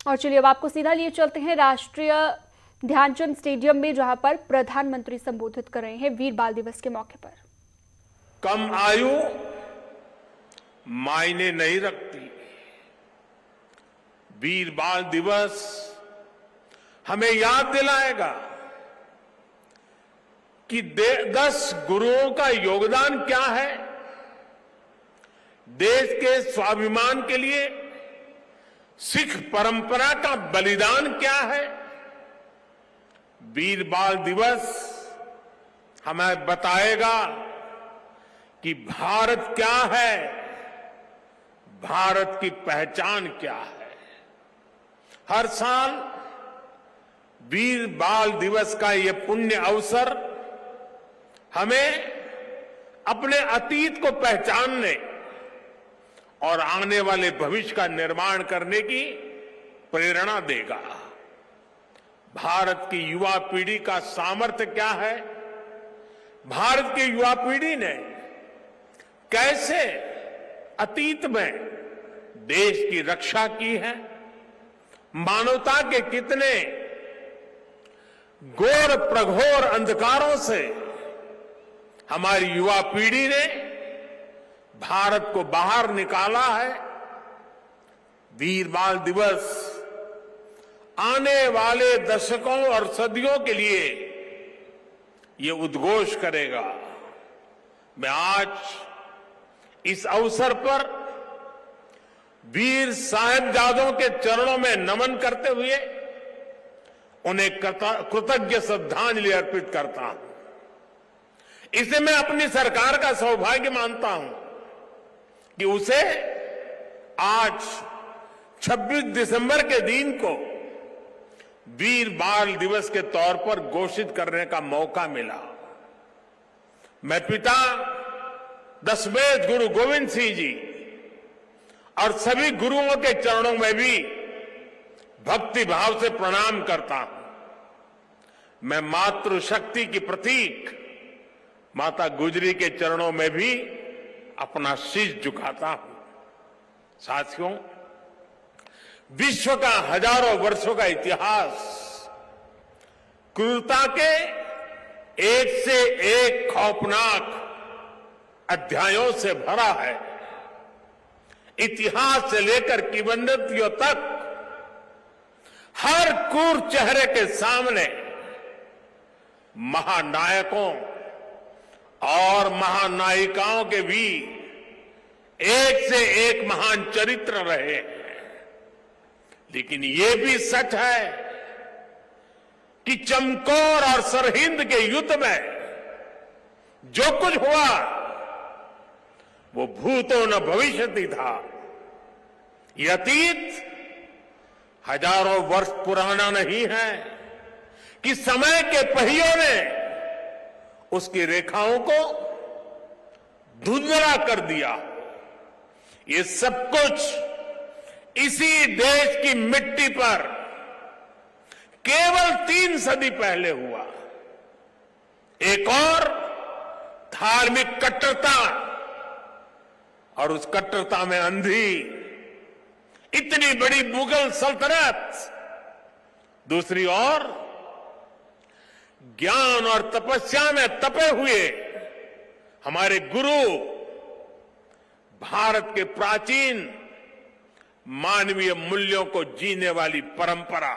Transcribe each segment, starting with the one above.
और चलिए अब आपको सीधा लिए चलते हैं राष्ट्रीय ध्यानचंद स्टेडियम में, जहां पर प्रधानमंत्री संबोधित कर रहे हैं वीर बाल दिवस के मौके पर। कम आयु मायने नहीं रखती। वीर बाल दिवस हमें याद दिलाएगा कि 10 गुरुओं का योगदान क्या है, देश के स्वाभिमान के लिए सिख परंपरा का बलिदान क्या है। वीर बाल दिवस हमें बताएगा कि भारत क्या है, भारत की पहचान क्या है। हर साल वीर बाल दिवस का ये पुण्य अवसर हमें अपने अतीत को पहचानने और आने वाले भविष्य का निर्माण करने की प्रेरणा देगा। भारत की युवा पीढ़ी का सामर्थ्य क्या है, भारत की युवा पीढ़ी ने कैसे अतीत में देश की रक्षा की है, मानवता के कितने घोर प्रघोर अंधकारों से हमारी युवा पीढ़ी ने भारत को बाहर निकाला है। वीर बाल दिवस आने वाले दशकों और सदियों के लिए ये उद्घोष करेगा। मैं आज इस अवसर पर वीर साहिबजादों के चरणों में नमन करते हुए उन्हें कृतज्ञ श्रद्धांजलि अर्पित करता हूं। इसे मैं अपनी सरकार का सौभाग्य मानता हूं कि उसे आज 26 दिसंबर के दिन को वीर बाल दिवस के तौर पर घोषित करने का मौका मिला। मैं पिता दशमेध गुरु गोविंद सिंह जी और सभी गुरुओं के चरणों में भी भक्ति भाव से प्रणाम करता हूं। मैं मातृशक्ति की प्रतीक माता गुजरी के चरणों में भी अपना शीश झुकाता हूं। साथियों, विश्व का हजारों वर्षों का इतिहास क्रूरता के एक से एक खौफनाक अध्यायों से भरा है। इतिहास से लेकर किंवदंतियों तक हर क्रूर चेहरे के सामने महानायकों और महानायिकाओं के भी एक से एक महान चरित्र रहे हैं। लेकिन ये भी सच है कि चमकौर और सरहिंद के युद्ध में जो कुछ हुआ वो भूतो न भविष्यति था। ये अतीत हजारों वर्ष पुराना नहीं है कि समय के पहियों ने उसकी रेखाओं को धुंधला कर दिया। ये सब कुछ इसी देश की मिट्टी पर केवल 3 सदी पहले हुआ। एक और धार्मिक कट्टरता और उस कट्टरता में अंधी इतनी बड़ी मुगल सल्तनत, दूसरी ओर ज्ञान और तपस्या में तपे हुए हमारे गुरु, भारत के प्राचीन मानवीय मूल्यों को जीने वाली परंपरा,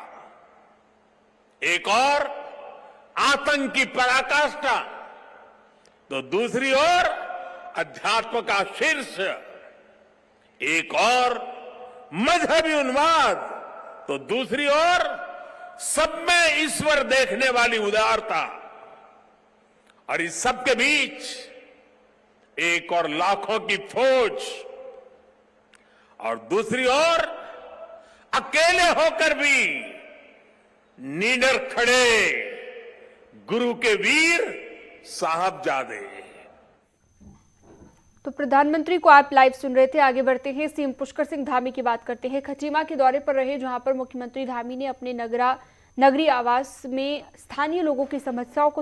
एक और आतंक की पराकाष्ठा, तो दूसरी ओर अध्यात्म का शीर्ष, एक और मजहबी उन्माद, तो दूसरी ओर सब में ईश्वर देखने वाली उदारता। और इस सब के बीच एक और लाखों की फौज, और दूसरी ओर अकेले होकर भी निडर खड़े गुरु के वीर साहबजादे। तो प्रधानमंत्री को आप लाइव सुन रहे थे। आगे बढ़ते हैं, सीएम पुष्कर सिंह धामी की बात करते हैं। खटीमा के दौरे पर रहे, जहां पर मुख्यमंत्री धामी ने अपने नगरी आवास में स्थानीय लोगों की समस्याओं को